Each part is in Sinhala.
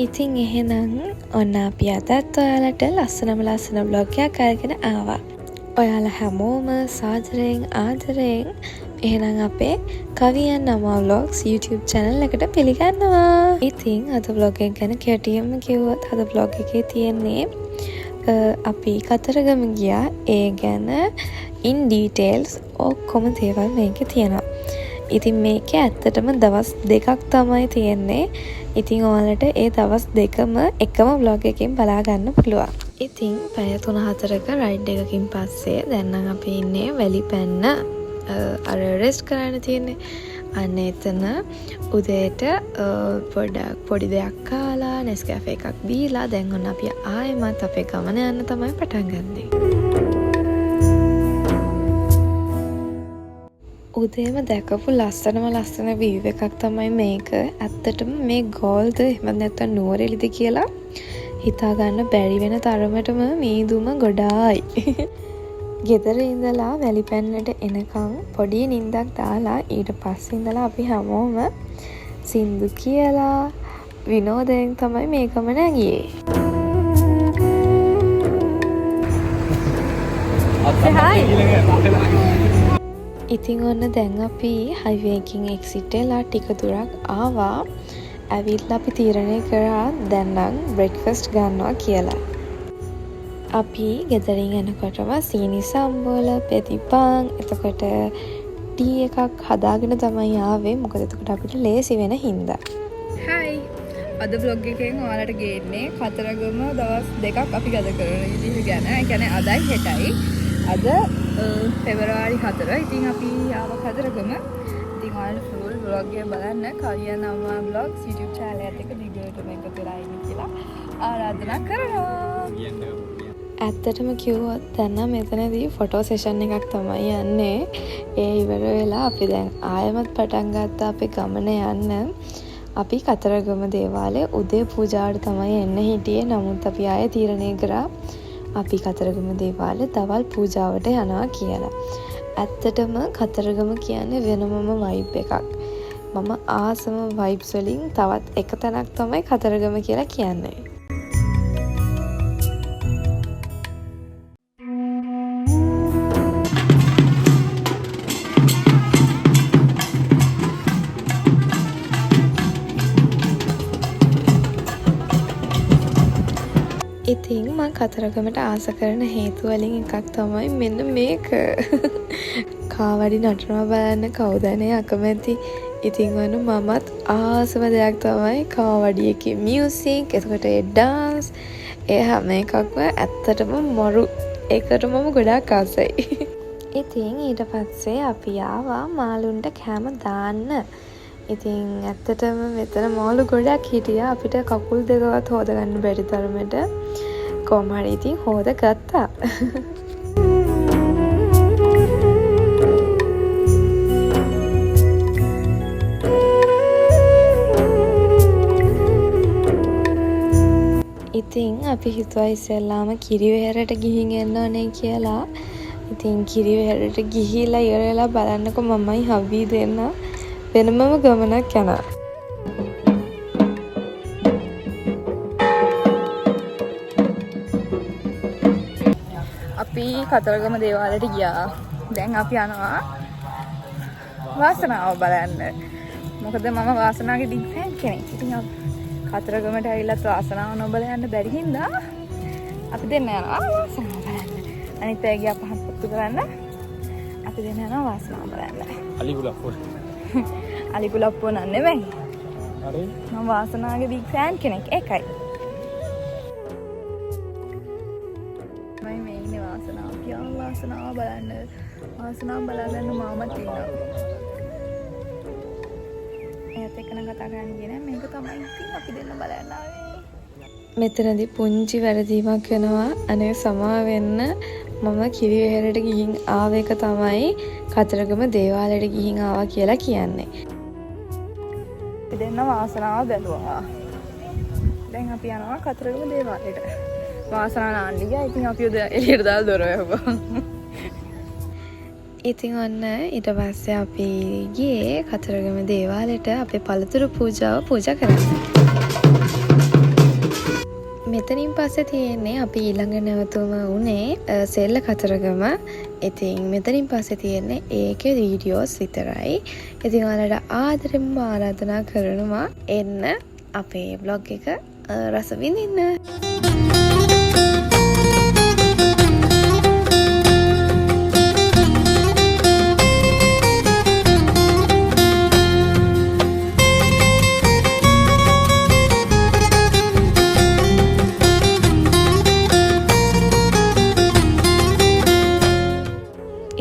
ඉතින් එහෙනම් ඔන්න අපි අදත් ඔයාලට ලස්සන බ්ලොග් එකක් අරගෙන ආවා. ඔයාලා හැමෝම සාදරයෙන් ආදරයෙන් එහෙනම් අපේ කවියන් නමා vlogs YouTube channel එකට පිළිගන්නවා. ඉතින් අද vlog එක ගැන කෙටියෙන්ම කිව්වොත් අද vlog එකේ තියෙන්නේ අපි කතරගම ගියා. ඒ ගැන in details ඔක්කොම දේවල් මේකේ තියෙනවා. ඉතින් මේකේ ඇත්තටම දවස් දෙකක් තමයි තියෙන්නේ. ඉතින් ඔයාලට ඒ දවස් දෙකම එකම vlog එකකින් බලා ගන්න පුළුවන්. ඉතින් පැය 3-4ක රයිඩ් එකකින් පස්සේ දැන් නම් අපි ඉන්නේ වැලිපැන්න අර රෙස්ට් කරන්න තියෙන්නේ. අන්න එතන උදේට පොඩි දෙයක් කාලා Nescafe එකක් බීලා දැන් ඔන්න අපි ආයෙමත් අපේ ගමන යන්න තමයි පටන් ගන්නේ. උදේම දැකපු ලස්සන view එකක් තමයි මේක. ඇත්තටම මේ ගෝල්ද එහෙම නැත්නම් නුවරඑළිද කියලා හිතා ගන්න බැරි වෙන තරමටම මීදුම ගොඩායි. ගෙදර ඉඳලා වැලිපැන්නට එනකම් පොඩි නිින්දක් දාලා ඊට පස්සේ ඉඳලා අපි හැමෝම සින්දු කියලා විනෝදයෙන් තමයි මේ ගමන ගියේ. ඉතින් ඔන්න දැන් අපි හයිවේ එකකින් එක්සිට් වෙලා ටික දුරක් ආවා. ඇවිල්ලා අපි තීරණය කරා දැන් නම් බ්‍රෙක්ෆාස්ට් ගන්නවා කියලා. අපි ගෙදරින් එනකොටම සීනි සම්බෝල, පෙතිපන්, එතකොට ටී එකක් හදාගෙන තමයි ආවේ. මොකද එතකොට අපිට ලේසි වෙන හින්දා. හයි. අද vlog එකෙන් ඔයාලට ගේන්නේ කතරගම දවස් දෙකක් අපි ගත කරන විදිහ ගැන. ඒ කියන්නේ අදයි හෙටයි. අද පෙබරවාරි 4. ඉතින් අපි ආව කතරගම. ඉතින් ඔයාලට full vlog එක බලන්න කවියන් නමා vlogs YouTube channel එකත් එක්ක දිගටම එකතු වෙලා ඉන්න කියලා ආරාධනා කරනවා. ඇත්තටම කිව්වොත් දැන් නම් මෙතනදී ෆොටෝ සෙෂන් එකක් තමයි යන්නේ. ඒ ඉවර වෙලා අපි දැන් ආයෙමත් පටන් ගත්තා අපේ ගමන යන්න. අපි කතරගම දේවාලයේ උදේ පූජාවට තමයි එන්න හිටියේ. නමුත් අපි ආයෙ තීරණය කරා අපි කතරගම දේවාලයේ දවල් පූජාවට යනවා කියලා. ඇත්තටම කතරගම කියන්නේ වෙනමම vibe එකක්. මම ආසම vibes වලින් තවත් එක තැනක් තමයි කතරගම කියලා කියන්නේ. ඉතින් මම කතරගමට ආස කරන හේතු වලින් එකක් තමයි මෙන්න මේක. කාවඩි නටනවා බලන්න කවුදනේ අකමැති. ඉතින් වුණ මමත් ආසම දෙයක් තමයි කාවඩි එකේ මියුසික්, එතකොට ඒ ඩාන්ස්, ඒ හැම එකක්ම ඇත්තටම මරු. ඒකට මම ගොඩාක් ආසයි. ඉතින් ඊට පස්සේ අපි ආවා මාළුන්ට කෑම දාන්න. ඉතින් ඇත්තටම මෙතන මාළු ගොඩක් හිටියා. අපිට කකුල් දෙකවත් හොදගන්න බැරි තරමට. කොහොම හරි ඉතින් හොද ගත්තා. ඉතින් අපි හිතුවා ඉස්සෙල්ලාම කිරිවෙහෙරට ගිහින් එන්න ඕනේ කියලා. ඉතින් කිරිවෙහෙරට ගිහිලා ඉවරලා බලන්නකො මමයි හවි දෙන්න වෙනමම ගමනක් යනවා. අපි කතරගම දේවාලයට ගියා. දැන් අපි යනවා වාසනාව බලන්න. මොකද මම වාසනාවගේ big fan කෙනෙක්. ඉතින් කතරගමට ඇවිල්ලා වාසනාව නොබල යන්න බැරි හින්දා අපි දෙන්න යනවා වාසනාව බලන්න. අනිත් අය ගියා පහත් පත්තු කරන්න. අපි දෙන්න යනවා වාසනාව බලන්න. අලිකුලප්පෝ නන් නෙමෙයි. හරි. මම වාසනාවගේ big fan කෙනෙක්. ඒකයි. මම මේ ඉන්නේ වාසනාව. පියාඹ වාසනාව බලන්න. වාසනාව බලාගන්න මාමත් ඉන්නවා. එයාත් එක්ක නම් කතා කරන්න ගියේ නෑ. මේක තමයි ඉතින් අපි දෙන්න බලන්න ආවේ. මෙතනදී පුංචි වැරදීමක් වෙනවා. අනේ සමා වෙන්න. මම කිරිවෙහෙරට ගිහින් ආව එක තමයි කතරගම දේවාලයට ගිහින් ආවා කියලා කියන්නේ. අපි දෙන්න වාසනාව බැලුවා. දැන් අපි යනවා කතරගම දේවාලයට. වාසනාව නාන්න ගියා. ඉතින් අපි එළියට දාලා දොර වැහුවා. ඉතින් ඔන්න ඊට පස්සේ අපි ගියේ කතරගම දේවාලයට අපේ පළතුරු පූජාව පූජා කරන්න. මෙතනින් පස්සේ තියෙන්නේ අපි ඊළඟ නැවතුම උනේ සෙල්ල කතරගම. ඉතින් මෙතනින් පස්සේ තියෙන්නේ ඒකේ වීඩියෝස් විතරයි. ඉතින් ඔයාලට ආදරෙන්ම ආරාධනා කරනවා එන්න අපේ බ්ලොග් එක රස විඳින්න.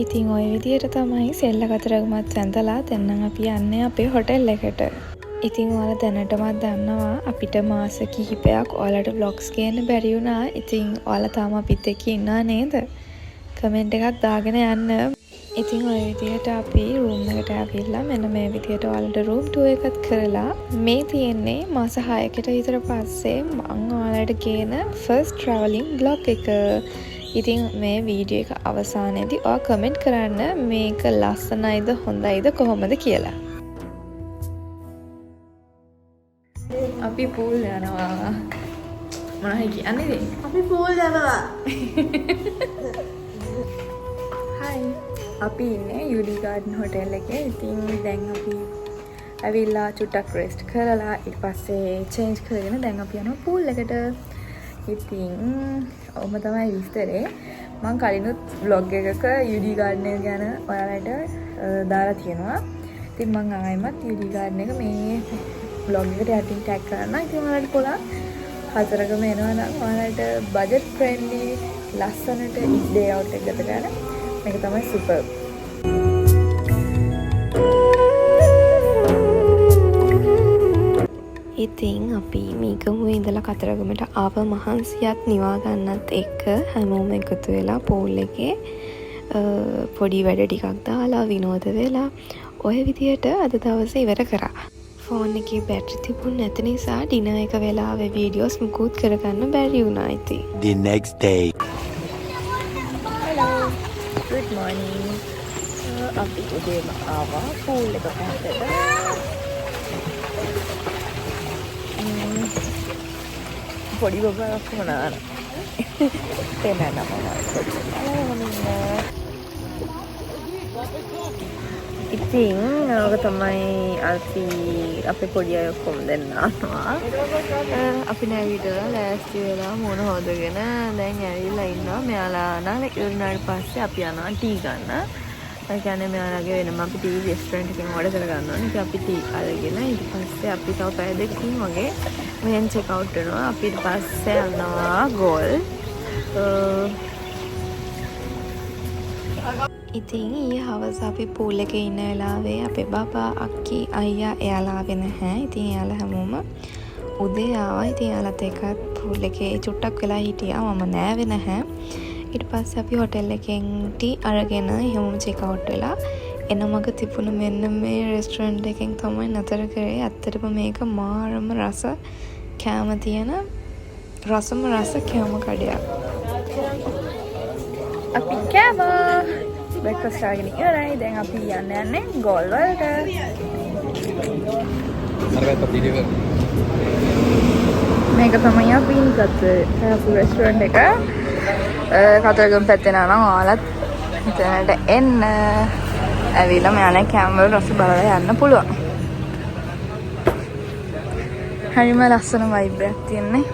ඉතින් ඔය විදියට තමයි සෙල්ල කතරගමත් වැඳලා දැන් අපි යන්නේ අපේ හොටෙල් එකට. ඉතින් ඔයාලා දැනටමත් දන්නවා අපිට මාස කිහිපයක් ඔයාලට vlogs ගේන්න බැරි වුණා. ඉතින් ඔයාලා තාම අපිත් එක්ක ඉන්නා නේද? කමෙන්ට් එකක් දාගෙන යන්න. ඉතින් ඔය විදියට අපි රූම් එකට ආවිල්ලා මෙන්න මේ විදියට ඔයාලට රූම් ටූර් එකක් කරලා මේ තියෙන්නේ මාස 6කට විතර පස්සේ මම ඔයාලට ගේන ෆස්ට් ට්‍රැවලින් vlog එක. ඉතින් මේ වීඩියෝ එක අවසානයේදී ඔයා කමෙන්ට් කරන්න මේක ලස්සනයිද හොඳයිද කොහොමද කියලා. අපි පූල් යනවා. මොනවයි කියන්නේ? අපි පූල් යනවා. හයි. අපි ඉන්නේ යුඩි ගාඩන් හොටෙල් එකේ. ඉතින් දැන් අපි ඇවිල්ලා චුට්ටක් රෙස්ට් කරලා ඊට පස්සේ චේන්ජ් කරගෙන දැන් අපි යනවා පූල් එකට. ඉතින් ඔහොම තමයි විස්තරේ. මම කලිනුත් vlog එකක යුඩි ගාඩන් එක ගැන ඔයාලට දාලා තියෙනවා. ඉතින් මම ආයෙමත් යුඩි ගාඩන් එක මේ vlog එකට යටින් ටැග් කරන්න. ඉතින් ඔයාලට පුළුවන් හතරගම එනවා නම් ඔයාලට බජට් ෆ්‍රෙන්ඩ්ලි ලස්සනට ඩේ අවුට් එක ගත කරන්න. මේක තමයි සුපර්. ඉතින් අපි මීගමුවේ ඉඳලා කතරගමට ආව මහන්සියක් නිවා ගන්නත් එක්ක හැමෝම එකතු වෙලා පූල් එකේ පොඩි වැඩ ටිකක් දාලා විනෝද වෙලා ඔය විදියට අද දවසේ ඉවර කරා. ෆෝන් එකේ බැටරි තිබුණ නැති නිසා ඩිනර් එක වෙලාවේ වීඩියෝස් මුකුත් කරගන්න බැරි වුණා. ඉතින් the next day. hello good morning. අපි උදේම ආවා පූල් එක පැත්තට. පොඩි බබාවක් වුණාන. එන්න ඉතින් ඔක තමයි අපි අපේ පොඩි අය ඔක්කොම දෙන්නවා. අපි නැවිදලා ලෑස්ති වෙලා මොන හොදගෙන දැන් ඇවිල්ලා ඉන්නවා. මෙයාලා නාල ඉවරනාට පස්සේ අපි යනවා ටී ගන්න. ඒ කියන්නේ මෙයාලගේ වෙනම අපි ටී රෙස්ටුරන්ට් එකකින් ඕඩර් කරගන්න ඕනේ. ඉතින් අපි ටී අරගෙන ඊට පස්සේ අපි තව පැය දෙකකින් වගේ මෙහෙන් චෙක් අවුට් වෙනවා. අපි ඊට පස්සේ යනවා ගෝල්. ඉතින් ඊයේ හවස අපි පූල් එකේ ඉන්න වෙලාවේ අපේ බබා අක්කි අයියා එයාලා ආවේ නැහැ. ඉතින් එයාලා හැමෝම උදේ ආවා. ඉතින් එයාලත් එක්කත් පූල් එකේ චුට්ටක් වෙලා හිටියා. මම නෑවේ නැහැ. ඊට පස්සේ අපි හොටෙල් එකෙන් ටී අරගෙන එහෙමම චෙක් අවුට් වෙලා එනමග තිබුණ මෙන්න මේ රෙස්ටුරන්ට් එකෙන් තමයි නතර කරේ. ඇත්තටම මේක මාරම රස කෑම තියෙන රසම රස කෑම කඩයක්. අපි කෑවා. බ්‍රෙක්ෆාස්ට් ආගෙන ඉවරයි. දැන් අපි යන්නේ ගෝල් වලට. මේක තමයි අපි ගත්ත රෙස්ටුරන්ට් එක. කතරගම පැත්තේ නම් ඔයාලත් මෙතනට එන්න ඇවිල්ලා මෙයාලා කෑම වල රස බලලා යන්න පුළුවන්. හරිම ලස්සන වයිබ් එකක් තියෙන්නේ.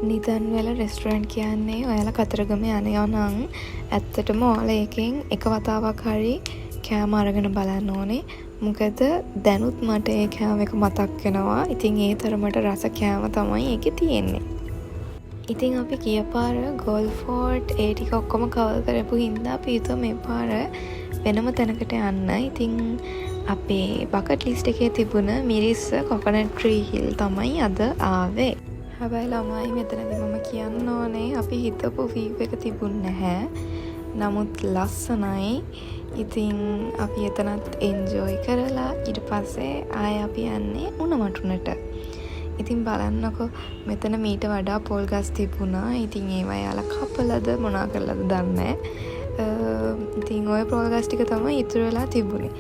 නිදන් වල රෙස්ටුරන්ට් කියන්නේ ඔයාලා කතරගම යනවා නම් ඇත්තටම ඔයාලා එකෙන් එක වතාවක් හරි කෑම අරගෙන බලන්න ඕනේ. මොකද දැනුත් මට ඒ කෑම එක මතක් වෙනවා. ඉතින් ඒ තරමට රස කෑම තමයි ඒකේ තියෙන්නේ. ඉතින් අපි ගිය පාර ගෝල් ෆෝර්ට් ඒ ටික ඔක්කොම කවර් කරපු හින්දා අපි හිතුවා මේ පාර වෙනම තැනකට යන්න. ඉතින් අපේ බකට් ලිස්ට් එකේ තිබුණ මිරිස්ස කොකනට් ට්‍රී හිල් තමයි අද ආවේ. හැබැයි ළමයි මෙතනදී මම කියන්න ඕනේ අපි හිතපු වීව් එක තිබුණ නැහැ. නමුත් ලස්සනයි. ඉතින් අපි එතනත් එන්ජොයි කරලා ඊට පස්සේ ආය අපි යන්නේ උණමටුනට. ඉතින් බලන්නකො මෙතන මීට වඩා පොල් ගස් තිබුණා. ඉතින් ඒවා යාලා කපලද මොනා කරලාද දන්නේ නැහැ. ඉතින් ওই පොල් ගස් ටික තමයි ඉතුරු වෙලා තිබුණේ.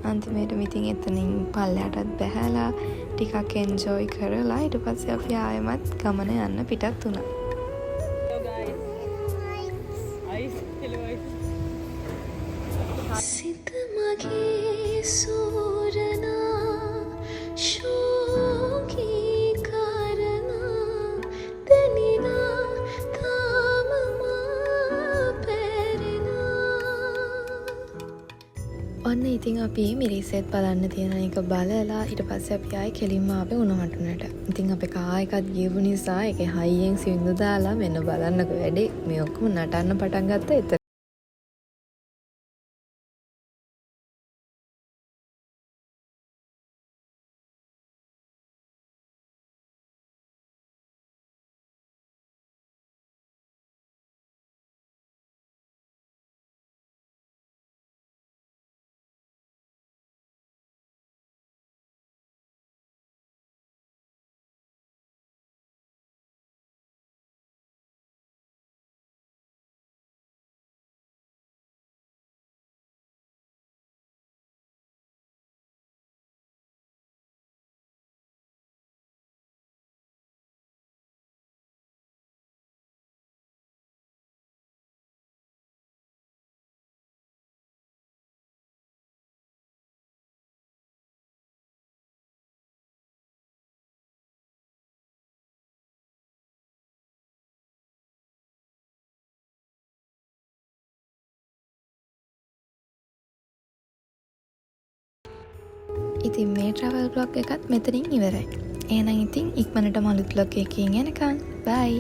අන්තිමේට ඉතින් එතනින් පල්ලයටත් බැහැලා ටිකක් එන්ජොයි කරලා ඊට පස්සේ අපි ආයෙමත් ගමන යන්න පිටත් වුණා. සිත මගේ සූරනා ශෝකී කරනා දැනිනා තාම මා පැරෙනා. ඔන්න ඉතින් අපි මිරිසෙත් බලන්න තියෙන එක බලලා ඊට පස්සේ අපි ආයේ කෙලින්ම ආවේ උණුහටුනට. ඉතින් අපේ කා එකත් ගියපු නිසා ඒකේ හයියෙන් සින්දු දාලා මෙන්න බලන්නකෝ වැඩේ මේ ඔක්කොම නටන්න පටන් ගත්තා. ඉතින් මේ ට්‍රැවල් බ්ලොග් එකත් මෙතනින් ඉවරයි. එහෙනම් ඉතින් ඉක්මනටම අලුත් බ්ලොග් එකකින් එනකන් බයි.